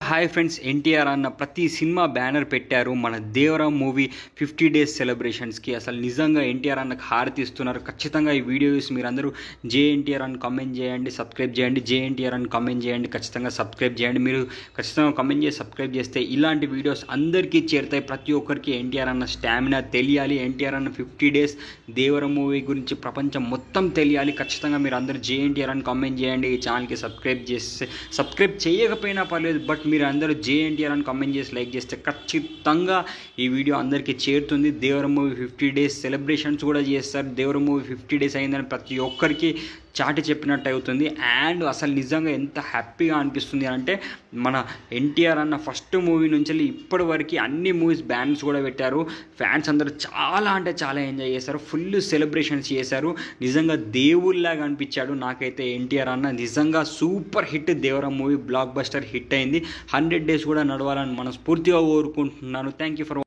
Hi friends, NTR అన్న ప్రతి cinema banner పెట్టారు మన దేవరా మూవీ 50 డేస్ సెలబ్రేషన్స్కి. అసలు నిజంగా ఎన్టీఆర్ అన్నకు హారతి ఇస్తున్నారు. ఖచ్చితంగా ఈ వీడియో చూసి మీరందరూ జేఎన్టీఆర్ అని కామెంట్ చేయండి, సబ్స్క్రైబ్ చేయండి. జేఎన్టీఆర్ అని కామెంట్ చేయండి, ఖచ్చితంగా సబ్స్క్రైబ్ చేయండి. మీరు ఖచ్చితంగా కామెంట్ చేసి సబ్స్క్రైబ్ చేస్తే ఇలాంటి వీడియోస్ అందరికీ చేరుతాయి. ప్రతి ఒక్కరికి ఎన్టీఆర్ అన్న స్టామినా తెలియాలి, ఎన్టీఆర్ అన్న 50 డేస్ దేవర మూవీ గురించి ప్రపంచం మొత్తం తెలియాలి. ఖచ్చితంగా మీరు అందరూ జేఎన్టీఆర్ అని కామెంట్ చేయండి. ఈ ఛానల్కి సబ్స్క్రైబ్ చేయకపోయినా పర్లేదు, బట్ మీరు అందరూ జేఎన్టీఆర్ అని కామెంట్ చేసి లైక్ చేస్తే ఖచ్చితంగా ఈ వీడియో అందరికీ చేరుతుంది. దేవర మూవీ 50 డేస్ సెలబ్రేషన్స్ కూడా చేస్తారు. దేవర మూవీ 50 డేస్ అయిందని ప్రతి ఒక్కరికి చాటి చెప్పినట్టు అవుతుంది. అండ్ అసలు నిజంగా ఎంత హ్యాపీగా అనిపిస్తుంది అంటే, మన ఎన్టీఆర్ అన్న ఫస్ట్ మూవీ నుంచి ఇప్పటి వరకు అన్ని మూవీస్ బ్యానర్స్ కూడా పెట్టారు. ఫ్యాన్స్ అందరూ చాలా అంటే చాలా ఎంజాయ్ చేశారు, ఫుల్ సెలబ్రేషన్స్ చేశారు. నిజంగా దేవుళ్ళలాగా అనిపించాడు నాకైతే ఎన్టీఆర్ అన్న. నిజంగా సూపర్ హిట్ దేవర మూవీ, బ్లాక్ బస్టర్ హిట్ అయింది. 100 డేస్ కూడా నడవాలని మనస్ఫూర్తిగా కోరుకుంటున్నాను. Thank you for